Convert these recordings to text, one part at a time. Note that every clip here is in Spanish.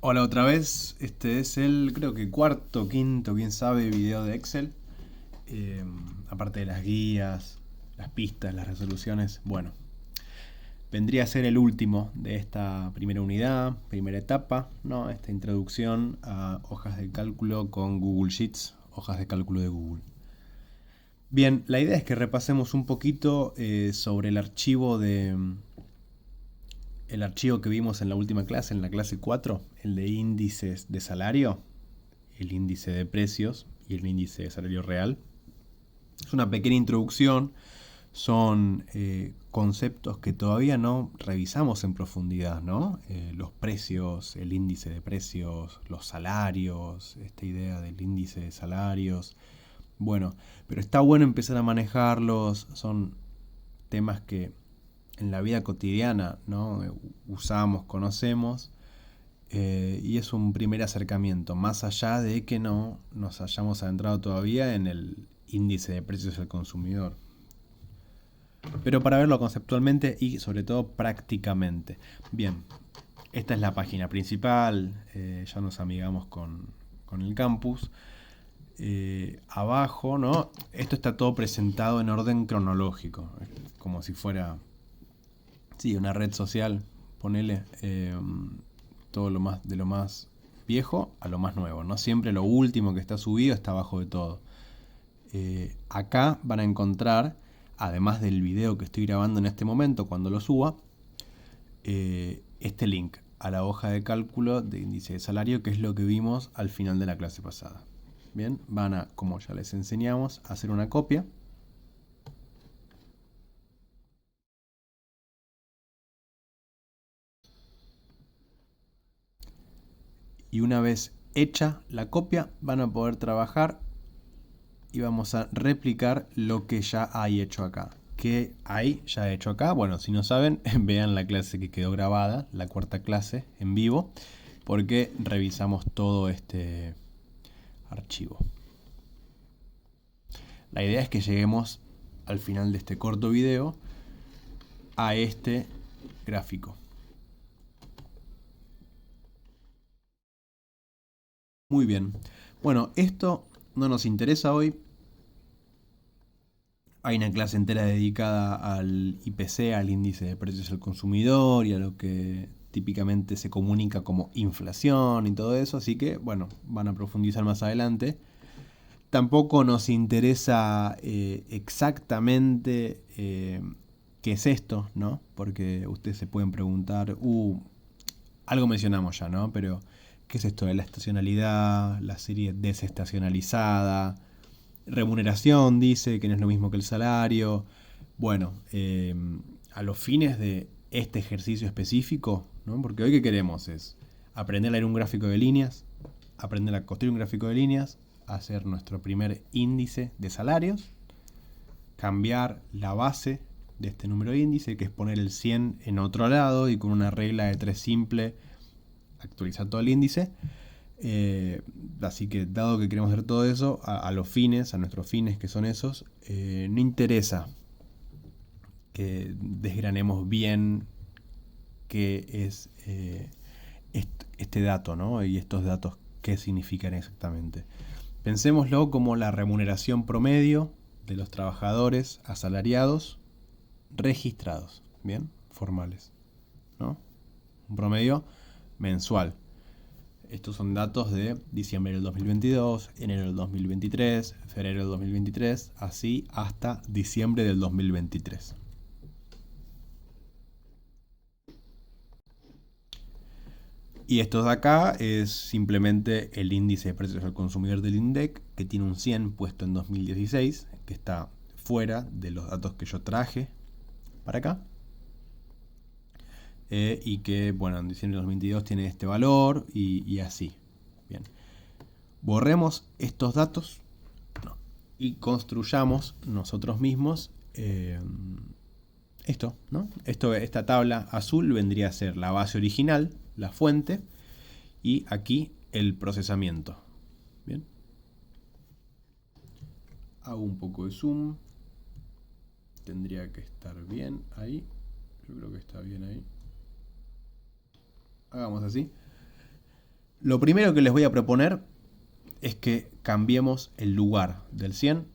Hola otra vez, este es el creo que cuarto, quinto, quién sabe, video de Excel. Eh, Aparte de las guías, las pistas, las resoluciones, bueno, vendría a ser el último de esta primera unidad, primera etapa, ¿no? Esta introducción a hojas de cálculo con Google Sheets, hojas de cálculo de Google. Bien, la idea es que repasemos un poquito sobre el archivo que vimos en la última clase, en la clase 4, el de índices de salario, el índice de precios y el índice de salario real. Es una pequeña introducción, son conceptos que todavía no revisamos en profundidad, ¿no? Los precios, el índice de precios, los salarios, esta idea del índice de salarios. Bueno, pero está bueno empezar a manejarlos, son temas que en la vida cotidiana, ¿no? Usamos, conocemos, y es un primer acercamiento, más allá de que no nos hayamos adentrado todavía en el índice de precios del consumidor. Pero para verlo conceptualmente y sobre todo prácticamente. Bien, esta es la página principal, ya nos amigamos con el campus. Abajo, ¿no? Esto está todo presentado en orden cronológico, como si fuera, sí, una red social, ponele. Todo lo más, de lo más viejo a lo más nuevo, ¿no? Siempre lo último que está subido está abajo de todo. Acá van a encontrar, además del video que estoy grabando en este momento cuando lo suba, este link a la hoja de cálculo de índice de salario, que es lo que vimos al final de la clase pasada. Bien, van a, como ya les enseñamos, a hacer una copia. Y una vez hecha la copia, van a poder trabajar y vamos a replicar lo que ya hay hecho acá. ¿Qué hay ya hecho acá? Bueno, si no saben, vean la clase que quedó grabada, la cuarta clase en vivo, porque revisamos todo este archivo. La idea es que lleguemos al final de este corto video a este gráfico. Muy bien. Bueno, esto no nos interesa hoy. Hay una clase entera dedicada al IPC, al índice de precios al consumidor y a lo que típicamente se comunica como inflación y todo eso, así que bueno, van a profundizar más adelante. Tampoco nos interesa exactamente qué es esto, ¿no? Porque ustedes se pueden preguntar, algo mencionamos ya, ¿no? Pero, ¿qué es esto de la estacionalidad, la serie desestacionalizada? Remuneración, dice, que no es lo mismo que el salario. Bueno, a los fines de este ejercicio específico, ¿no? Porque hoy, ¿qué queremos? Es aprender a leer un gráfico de líneas, aprender a construir un gráfico de líneas, hacer nuestro primer índice de salarios, cambiar la base de este número de índice, que es poner el 100 en otro lado y con una regla de 3 simple actualizar todo el índice. Así que dado que queremos hacer todo eso, a los fines, a nuestros fines que son esos, no interesa que desgranemos bien qué es este dato, ¿no? Y estos datos qué significan exactamente. Pensémoslo como la remuneración promedio de los trabajadores asalariados registrados, ¿bien? Formales, ¿no? Un promedio mensual. Estos son datos de diciembre del 2022, enero del 2023, febrero del 2023, así hasta diciembre del 2023. Y esto de acá es simplemente el índice de precios al consumidor del INDEC, que tiene un 100 puesto en 2016, que está fuera de los datos que yo traje para acá. Y que, bueno, en diciembre del 2022 tiene este valor y así. Bien. Borremos estos datos y construyamos nosotros mismos esto, ¿no? Esta tabla azul vendría a ser la base original, la fuente, y aquí el procesamiento. Bien. Hago un poco de zoom. Tendría que estar bien ahí. Yo creo que está bien ahí. Hagamos así. Lo primero que les voy a proponer es que cambiemos el lugar del 100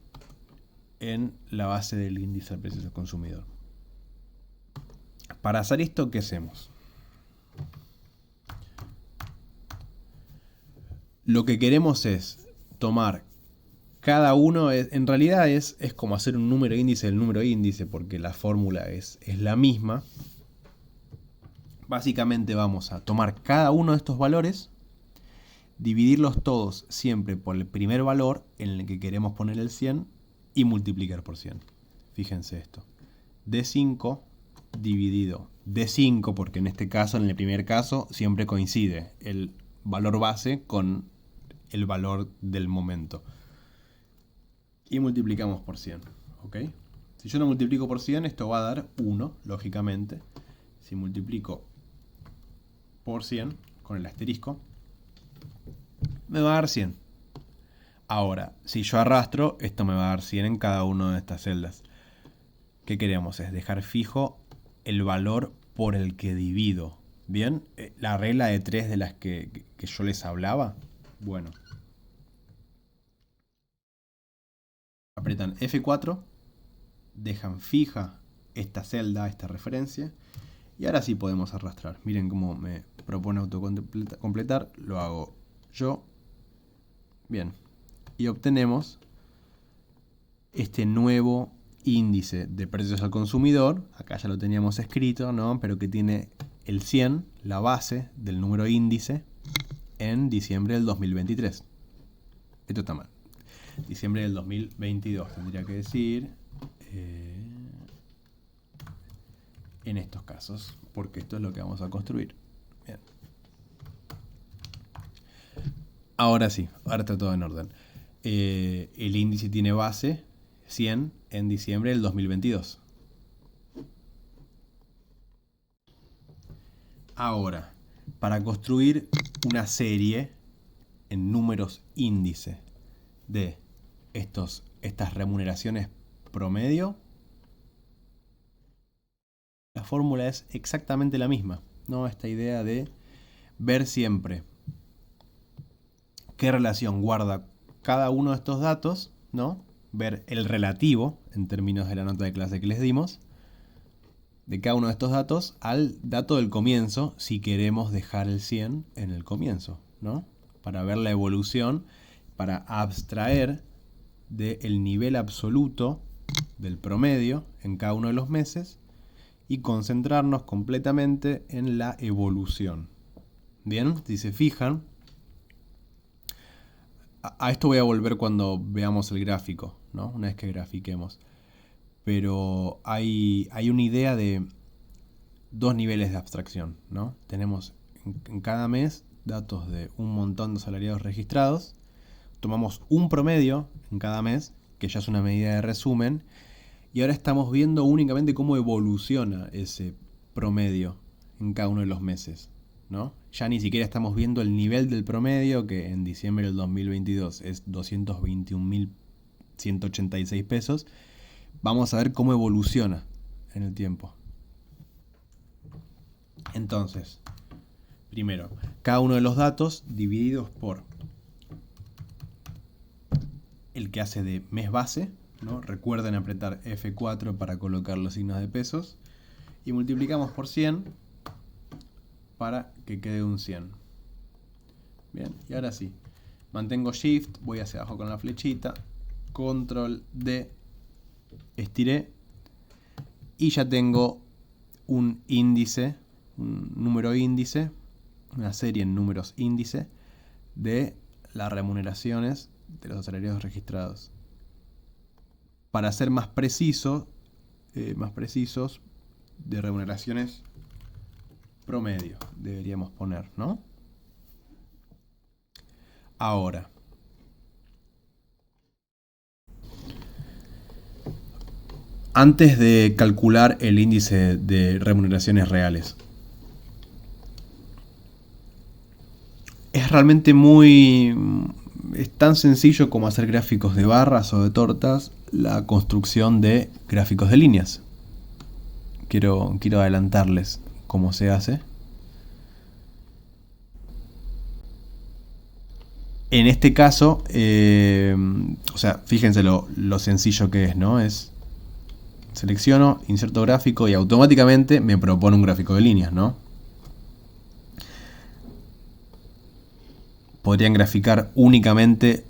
en la base del índice de precios al consumidor. Para hacer esto, ¿qué hacemos? Lo que queremos es tomar cada uno, en realidad es como hacer un número índice del número índice, porque la fórmula es la misma. Básicamente vamos a tomar cada uno de estos valores, dividirlos todos siempre por el primer valor en el que queremos poner el 100 y multiplicar por 100. Fíjense esto. D5 dividido D5, porque en este caso, en el primer caso, siempre coincide el valor base con el valor del momento. Y multiplicamos por 100. ¿Ok? Si yo lo multiplico por 100, esto va a dar 1, lógicamente. Si multiplico por 100 con el asterisco, me va a dar 100. Ahora, si yo arrastro, esto me va a dar 100 en cada una de estas celdas. ¿Qué queremos? Es dejar fijo el valor por el que divido. ¿Bien? La regla de 3 de las que yo les hablaba. Bueno. Apretan F4, dejan fija esta celda, esta referencia, y ahora sí podemos arrastrar. Miren cómo me propone autocompletar, lo hago yo. Bien, y obtenemos este nuevo índice de precios al consumidor. Acá ya lo teníamos escrito, ¿no? Pero que tiene el 100, la base del número índice, en diciembre del 2023. Esto está mal. Diciembre del 2022 tendría que decir, en estos casos, porque esto es lo que vamos a construir. Bien. Ahora sí, ahora está todo en orden. El índice tiene base 100 en diciembre del 2022. Ahora, para construir una serie en números índice de estas remuneraciones promedio, la fórmula es exactamente la misma, ¿no? Esta idea de ver siempre qué relación guarda cada uno de estos datos, ¿no? Ver el relativo, en términos de la nota de clase que les dimos, de cada uno de estos datos al dato del comienzo, si queremos dejar el 100 en el comienzo, ¿no? Para ver la evolución, para abstraer del nivel absoluto del promedio en cada uno de los meses y concentrarnos completamente en la evolución. Bien, si se fijan, a esto voy a volver cuando veamos el gráfico, ¿no? Una vez que grafiquemos. Pero hay una idea de dos niveles de abstracción, ¿no? Tenemos en cada mes datos de un montón de asalariados registrados. Tomamos un promedio en cada mes, que ya es una medida de resumen, y ahora estamos viendo únicamente cómo evoluciona ese promedio en cada uno de los meses, ¿no? Ya ni siquiera estamos viendo el nivel del promedio, que en diciembre del 2022 es 221.186 pesos. Vamos a ver cómo evoluciona en el tiempo. Entonces, primero, cada uno de los datos divididos por el que hace de mes base, ¿no? Recuerden apretar F4 para colocar los signos de pesos. Y multiplicamos por 100 para que quede un 100. Bien, y ahora sí. Mantengo Shift, voy hacia abajo con la flechita. Control D, estiré. Y ya tengo un índice, un número índice, una serie en números índice de las remuneraciones de los asalariados registrados. Para ser más precisos, de remuneraciones promedio, deberíamos poner, ¿no? Ahora, antes de calcular el índice de remuneraciones reales, es realmente es tan sencillo como hacer gráficos de barras o de tortas, la construcción de gráficos de líneas. Quiero adelantarles cómo se hace. En este caso, o sea, fíjense lo sencillo que es, ¿no? Es selecciono, inserto gráfico y automáticamente me propone un gráfico de líneas, ¿no? Podrían graficar únicamente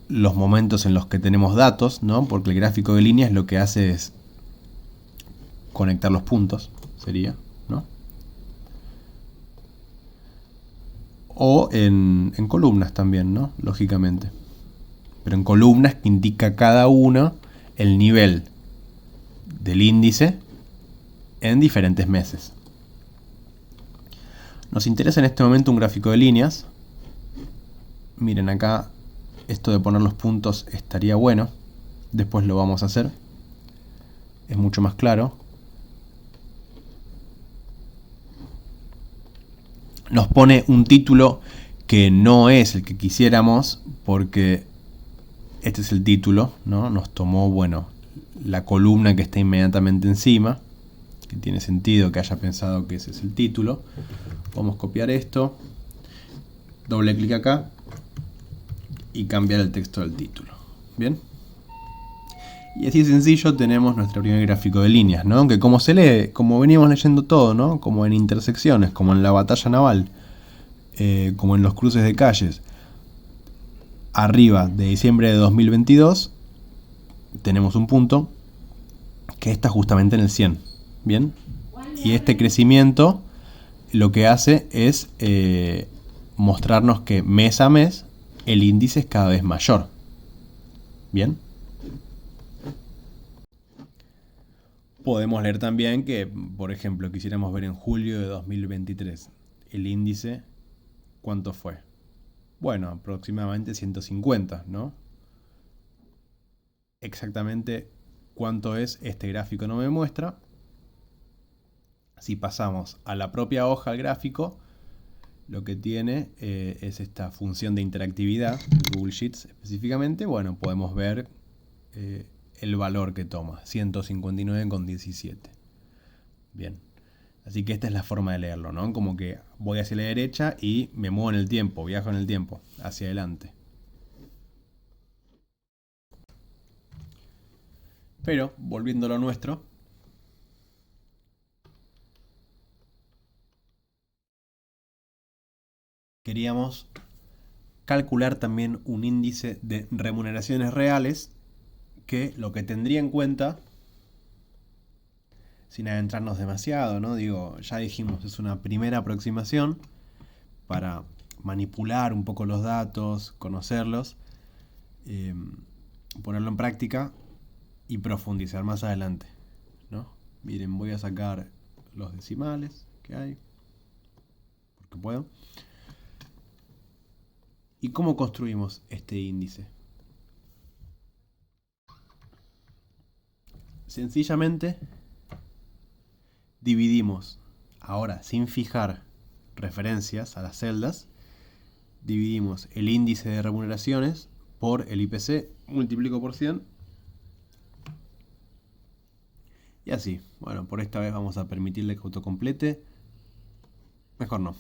los momentos en los que tenemos datos, ¿no? Porque el gráfico de líneas lo que hace es conectar los puntos, sería, ¿no? O en columnas también, ¿no? Lógicamente. Pero en columnas que indica cada una el nivel del índice en diferentes meses. Nos interesa en este momento un gráfico de líneas. Miren acá, esto de poner los puntos estaría bueno. Después lo vamos a hacer. Es mucho más claro. Nos pone un título que no es el que quisiéramos, porque este es el título, ¿no? Nos tomó, bueno, la columna que está inmediatamente encima, que tiene sentido que haya pensado que ese es el título. Podemos copiar esto, doble clic acá y cambiar el texto del título. Bien. Y así de sencillo tenemos nuestro primer gráfico de líneas, ¿no? Que como se lee, como veníamos leyendo todo, ¿no? Como en intersecciones, como en la batalla naval, como en los cruces de calles. Arriba de diciembre de 2022 tenemos un punto que está justamente en el 100. Bien. Y este crecimiento lo que hace es mostrarnos que mes a mes el índice es cada vez mayor. Bien. Podemos leer también que, por ejemplo, quisiéramos ver en julio de 2023 el índice, ¿cuánto fue? Bueno, aproximadamente 150, ¿no? Exactamente cuánto es este gráfico no me muestra. Si pasamos a la propia hoja al gráfico, lo que tiene es esta función de interactividad, Google Sheets específicamente. Bueno, podemos ver el valor que toma, 159,17. Bien, así que esta es la forma de leerlo, ¿no? Como que voy hacia la derecha y me muevo en el tiempo, viajo en el tiempo, hacia adelante. Pero, volviendo a lo nuestro, queríamos calcular también un índice de remuneraciones reales que lo que tendría en cuenta, sin adentrarnos demasiado, ¿no? Digo, ya dijimos, es una primera aproximación para manipular un poco los datos, conocerlos, ponerlo en práctica y profundizar más adelante, ¿no? Miren, voy a sacar los decimales que hay, porque puedo. ¿Y cómo construimos este índice? Sencillamente dividimos, ahora sin fijar referencias a las celdas, dividimos el índice de remuneraciones por el IPC, multiplico por 100 y así. Bueno, por esta vez vamos a permitirle que autocomplete. Mejor no.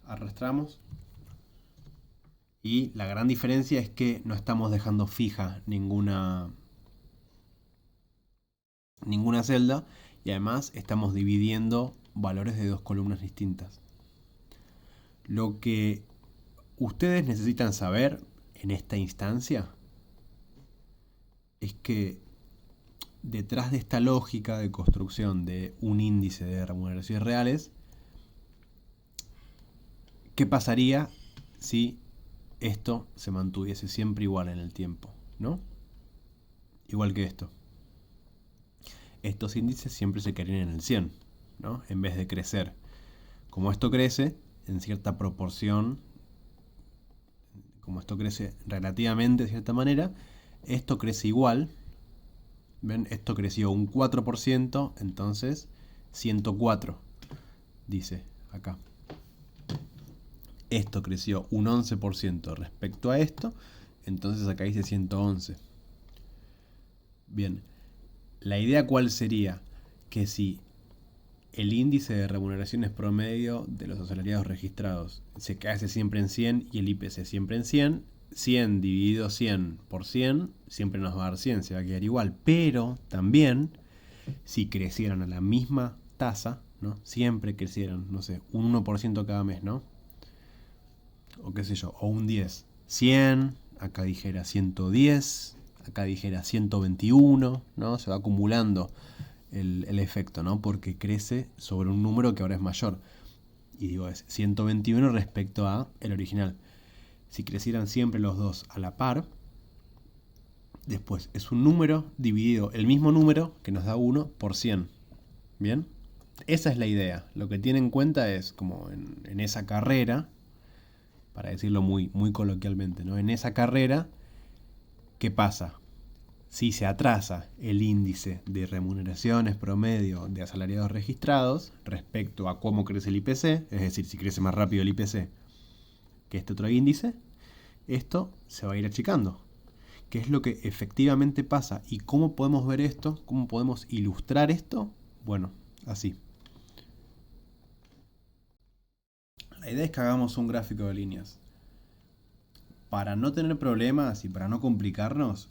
Arrastramos. Y la gran diferencia es que no estamos dejando fija ninguna celda y además estamos dividiendo valores de dos columnas distintas. Lo que ustedes necesitan saber en esta instancia es que detrás de esta lógica de construcción de un índice de remuneraciones reales, ¿qué pasaría si esto se mantuviese siempre igual en el tiempo, ¿no? Igual que esto. Estos índices siempre se quedarían en el 100, ¿no? En vez de crecer. Como esto crece en cierta proporción, como esto crece relativamente de cierta manera, esto crece igual. ¿Ven? Esto creció un 4%, entonces 104, dice acá. Esto creció un 11% respecto a esto, entonces acá dice 111. Bien, la idea cuál sería, que si el índice de remuneraciones promedio de los asalariados registrados. Se hace siempre en 100 y el IPC siempre en 100. 100 dividido 100 por 100 siempre nos va a dar 100, se va a quedar igual. Pero también, si crecieran a la misma tasa, ¿no? Siempre crecieran, no sé, un 1% cada mes, ¿no? O qué sé yo, o un 10. 100, acá dijera 110, acá dijera 121, ¿no? Se va acumulando el efecto, ¿no? Porque crece sobre un número que ahora es mayor. Y digo, es 121 respecto a el original. Si crecieran siempre los dos a la par, después es un número dividido, el mismo número que nos da 1 por 100. ¿Bien? Esa es la idea. Lo que tiene en cuenta es, como en esa carrera, para decirlo muy, muy coloquialmente, ¿no? En esa carrera, ¿qué pasa? Si se atrasa el índice de remuneraciones promedio de asalariados registrados respecto a cómo crece el IPC, es decir, si crece más rápido el IPC que este otro índice, esto se va a ir achicando. ¿Qué es lo que efectivamente pasa? ¿Y cómo podemos ver esto? ¿Cómo podemos ilustrar esto? Bueno, así. La idea es que hagamos un gráfico de líneas. Para no tener problemas y para no complicarnos,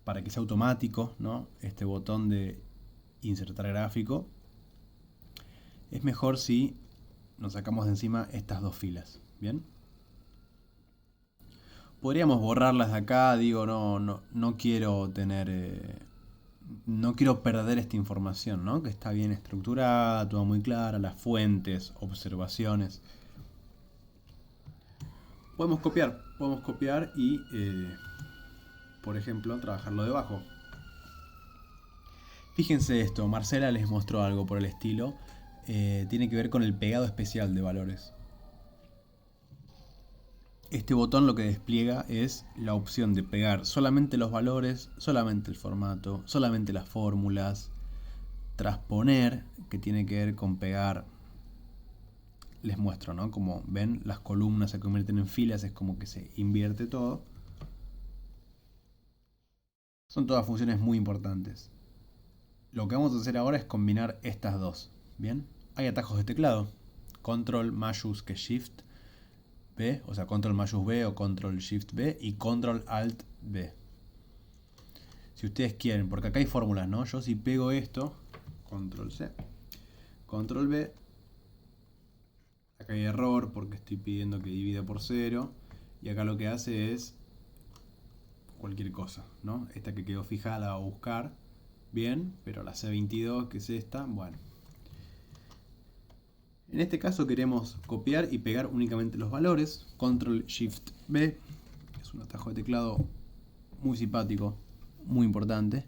para que sea automático, ¿no? Este botón de insertar gráfico, es mejor si nos sacamos de encima estas dos filas. ¿Bien? Podríamos borrarlas de acá, digo, no quiero tener... no quiero perder esta información, ¿no? Que está bien estructurada, toda muy clara, las fuentes, observaciones. Podemos copiar y, por ejemplo, trabajarlo debajo. Fíjense esto, Marcela les mostró algo por el estilo. Tiene que ver con el pegado especial de valores. Este botón lo que despliega es la opción de pegar solamente los valores, solamente el formato, solamente las fórmulas, transponer, que tiene que ver con pegar. Les muestro, ¿no? Como ven, las columnas se convierten en filas, es como que se invierte todo. Son todas funciones muy importantes. Lo que vamos a hacer ahora es combinar estas dos. ¿Bien? Hay atajos de teclado. Control mayús que Shift B, o sea, Control mayús B o Control Shift B y Control Alt B. Si ustedes quieren, porque acá hay fórmulas, ¿no? Yo si pego esto, Control C, Control B, acá hay error porque estoy pidiendo que divida por 0 y acá lo que hace es cualquier cosa, ¿no? Esta que quedó fijada la va a buscar bien, pero la C22, que es esta, bueno. En este caso queremos copiar y pegar únicamente los valores. Control Shift B, que es un atajo de teclado muy simpático, muy importante,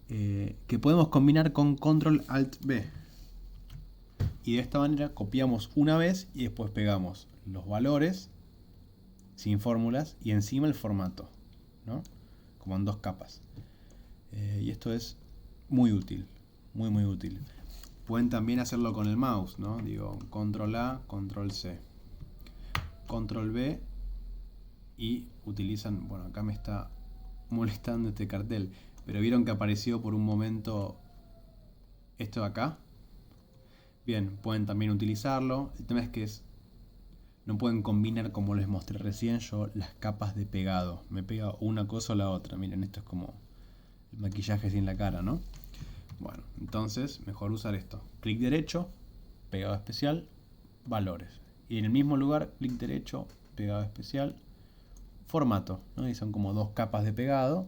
que podemos combinar con Control Alt B. Y de esta manera copiamos una vez y después pegamos los valores sin fórmulas y encima el formato, ¿no? Como en dos capas. Y esto es muy útil, muy muy útil. Pueden también hacerlo con el mouse, ¿no? Digo, Control A, Control C, Control B y utilizan, bueno, acá me está molestando este cartel, pero vieron que apareció por un momento esto de acá. Bien, pueden también utilizarlo. El tema es que no pueden combinar, como les mostré recién yo, las capas de pegado. Me pega una cosa o la otra. Miren, esto es como el maquillaje sin la cara, ¿no? Bueno, entonces mejor usar esto. Clic derecho, pegado especial, valores. Y en el mismo lugar, clic derecho, pegado especial, formato, ¿no? Y son como dos capas de pegado.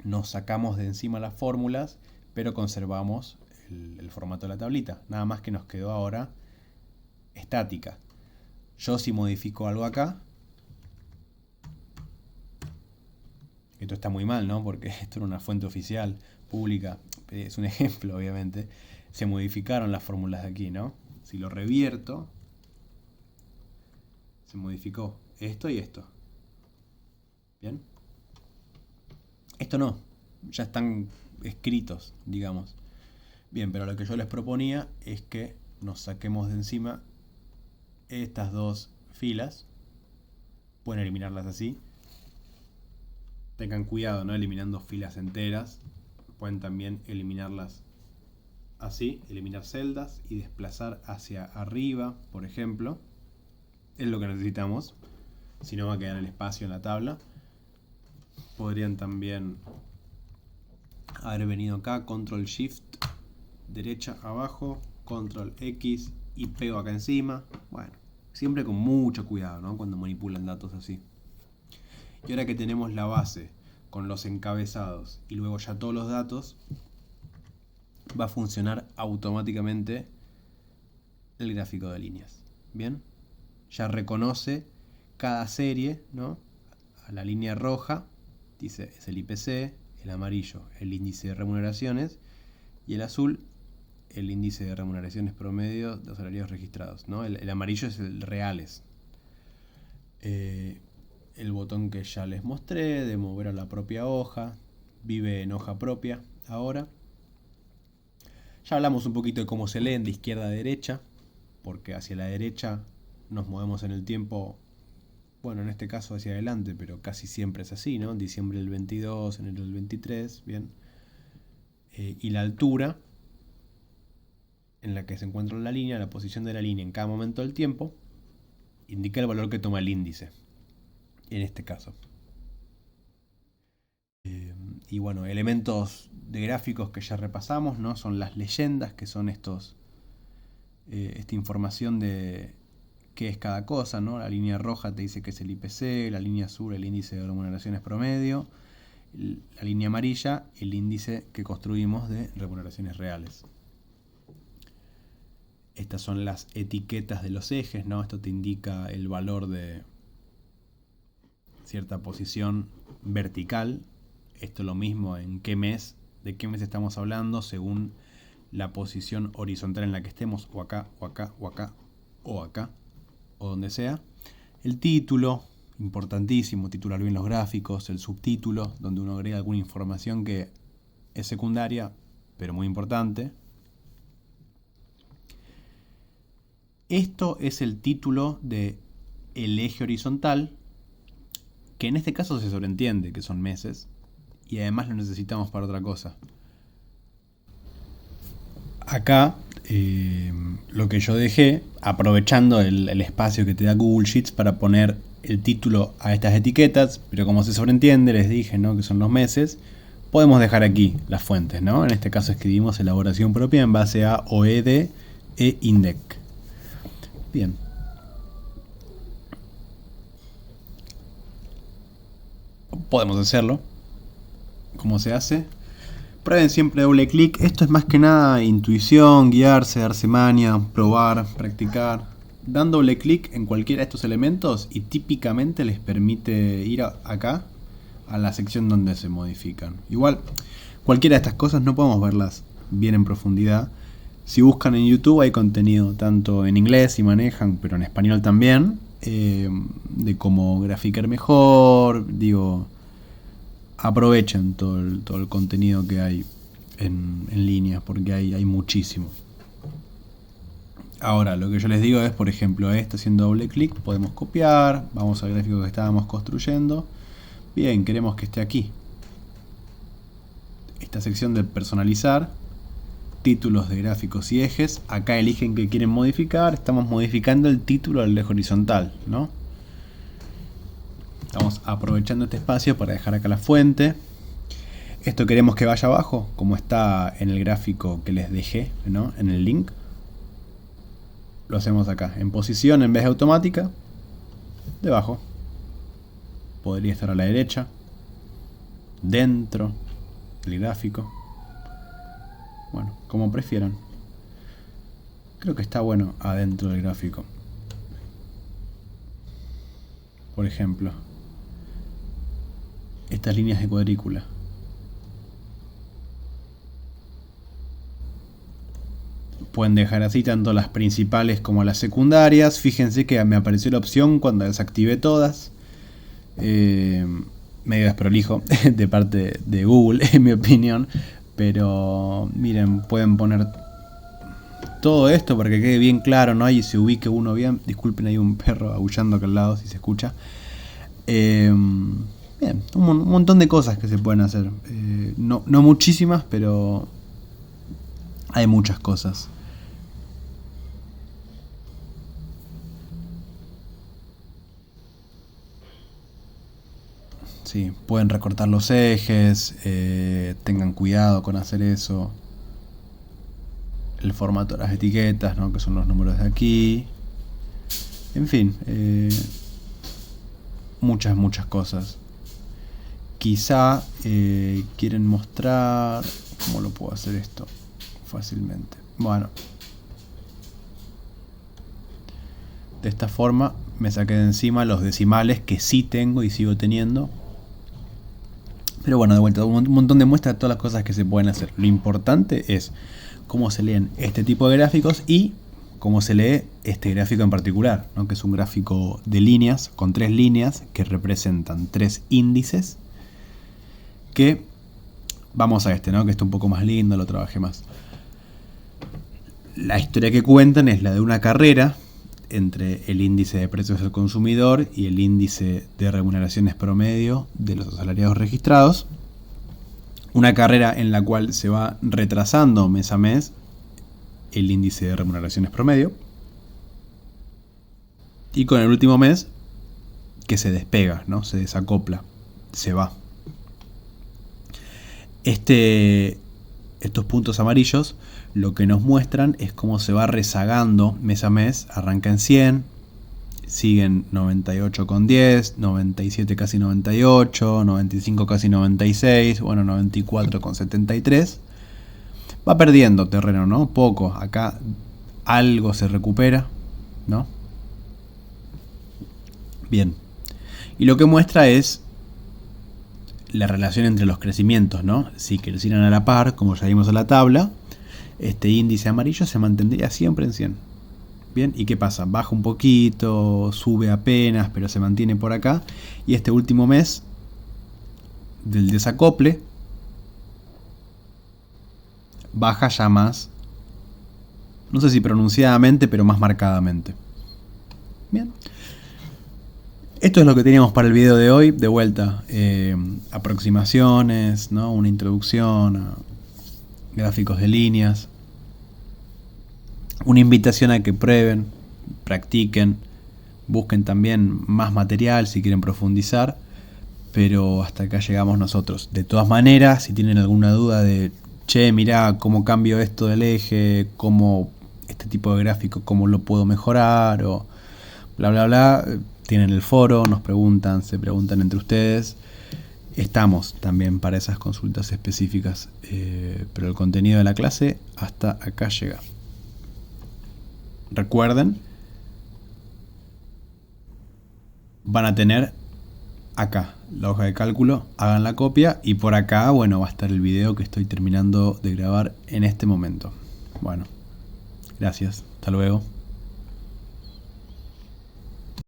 Nos sacamos de encima las fórmulas, pero conservamos el formato de la tablita. Nada más que nos quedó ahora estática. Yo si modifico algo acá, esto está muy mal, ¿no? Porque esto era una fuente oficial, pública, es un ejemplo, obviamente. Se modificaron las fórmulas de aquí, ¿no? Si lo revierto, se modificó esto y esto. ¿Bien? Esto no, ya están escritos, digamos. Bien, pero lo que yo les proponía es que nos saquemos de encima estas dos filas. Pueden eliminarlas así. Tengan cuidado, ¿no? Eliminando filas enteras. Pueden también eliminarlas así, eliminar celdas y desplazar hacia arriba, por ejemplo. Es lo que necesitamos, si no va a quedar el espacio en la tabla. Podrían también haber venido acá, control shift, derecha abajo, control X y pego acá encima. Bueno, siempre con mucho cuidado, ¿no? Cuando manipulan datos así. Y ahora que tenemos la base con los encabezados y luego ya todos los datos, va a funcionar automáticamente el gráfico de líneas. Bien, ya reconoce cada serie, ¿no? A la línea roja dice es el IPC, el amarillo el índice de remuneraciones y el azul el índice de remuneraciones promedio de los salarios registrados, ¿no? El amarillo es el reales. El botón que ya les mostré de mover a la propia hoja, vive en hoja propia ahora. Ya hablamos un poquito de cómo se leen de izquierda a derecha, porque hacia la derecha nos movemos en el tiempo, bueno, en este caso hacia adelante, pero casi siempre es así, ¿no? Diciembre del 22, enero del 23, bien. Y la altura en la que se encuentra la línea, la posición de la línea en cada momento del tiempo, indica el valor que toma el índice, en este caso. Y bueno, elementos de gráficos que ya repasamos, ¿no? Son las leyendas, que son esta información de qué es cada cosa, ¿no? La línea roja te dice que es el IPC, la línea azul el índice de remuneraciones promedio, la línea amarilla el índice que construimos de remuneraciones reales. Estas son las etiquetas de los ejes, ¿no? Esto te indica el valor de cierta posición vertical. Esto es lo mismo en qué mes, de qué mes estamos hablando, según la posición horizontal en la que estemos, o acá, o acá, o acá, o acá, o donde sea. El título, importantísimo, titular bien los gráficos. El subtítulo, donde uno agrega alguna información que es secundaria, pero muy importante. Esto es el título de el eje horizontal, que en este caso se sobreentiende que son meses, y además lo necesitamos para otra cosa. Acá lo que yo dejé, aprovechando el espacio que te da Google Sheets para poner el título a estas etiquetas, pero como se sobreentiende, les dije, ¿no?, que son los meses, podemos dejar aquí las fuentes, ¿no? En este caso escribimos elaboración propia en base a OED e INDEC. Bien. Podemos hacerlo. ¿Cómo se hace? Prueben siempre doble clic. Esto es más que nada intuición, guiarse, darse maña, probar, practicar. Dan doble clic en cualquiera de estos elementos y típicamente les permite ir acá a la sección donde se modifican. Igual, cualquiera de estas cosas no podemos verlas bien en profundidad. Si buscan en YouTube hay contenido tanto en inglés si manejan, pero en español también, de cómo graficar mejor. Digo, aprovechen todo el contenido que hay en línea, porque hay muchísimo. Ahora, lo que yo les digo es, por ejemplo, haciendo doble clic podemos copiar, vamos al gráfico que estábamos construyendo. Bien, queremos que esté aquí. Esta sección de personalizar, títulos de gráficos y ejes, acá eligen que quieren modificar, estamos modificando el título del eje horizontal, ¿no? Estamos aprovechando este espacio para dejar acá la fuente. Esto queremos que vaya abajo, como está en el gráfico que les dejé, ¿no?, en el link. Lo hacemos acá, en posición en vez de automática, debajo. Podría estar a la derecha, dentro del gráfico. Bueno, como prefieran. Creo que está bueno adentro del gráfico. Por ejemplo, estas líneas de cuadrícula. Pueden dejar así tanto las principales como las secundarias. Fíjense que me apareció la opción cuando desactivé todas. Medio desprolijo de parte de Google, en mi opinión. Pero miren, pueden poner todo esto para que quede bien claro, ¿no? Y se ubique uno bien. Disculpen, hay un perro aullando acá al lado si se escucha. Bien, un montón de cosas que se pueden hacer. No muchísimas, pero Hay muchas cosas. Sí, pueden recortar los ejes, tengan cuidado con hacer eso. El formato de las etiquetas, ¿no? Que son los números de aquí. En fin, muchas cosas. Quizá quieren mostrar cómo lo puedo hacer esto fácilmente. Bueno, de esta forma me saqué de encima los decimales que sí tengo y sigo teniendo. Pero bueno, de vuelta, un montón de muestras de todas las cosas que se pueden hacer. Lo importante es cómo se leen este tipo de gráficos y cómo se lee este gráfico en particular, ¿no? Que es un gráfico de líneas, con 3 líneas que representan 3 índices. Que vamos a este, ¿no? Que está un poco más lindo, lo trabajé más. La historia que cuentan es la de una carrera entre el índice de precios del consumidor y el índice de remuneraciones promedio de los asalariados registrados. Una carrera en la cual se va retrasando mes a mes el índice de remuneraciones promedio. Y con el último mes que se despega, ¿no? Se desacopla, se va. Estos puntos amarillos lo que nos muestran es cómo se va rezagando mes a mes. Arranca en 100, siguen 98,10, 97 casi 98, 95 casi 96, bueno, 94,73. Va perdiendo terreno, ¿no? Poco. Acá algo se recupera, ¿no? Bien. Y lo que muestra es la relación entre los crecimientos, ¿no? Si crecieran a la par, como ya vimos en la tabla, este índice amarillo se mantendría siempre en 100. Bien, ¿y qué pasa? Baja un poquito, sube apenas, pero se mantiene por acá. Y este último mes del desacople baja ya más, no sé si pronunciadamente, pero más marcadamente. Bien. Esto es lo que teníamos para el video de hoy. De vuelta, aproximaciones, ¿no? Una introducción a gráficos de líneas. Una invitación a que prueben, practiquen, busquen también más material si quieren profundizar. Pero hasta acá llegamos nosotros. De todas maneras, si tienen alguna duda de, che, mirá, cómo cambio esto del eje, cómo este tipo de gráfico, cómo lo puedo mejorar, o bla, bla, bla, tienen el foro, nos preguntan, se preguntan entre ustedes. Estamos también para esas consultas específicas, pero el contenido de la clase hasta acá llega. Recuerden, van a tener acá la hoja de cálculo, hagan la copia y por acá, bueno, va a estar el video que estoy terminando de grabar en este momento. Bueno, gracias, hasta luego.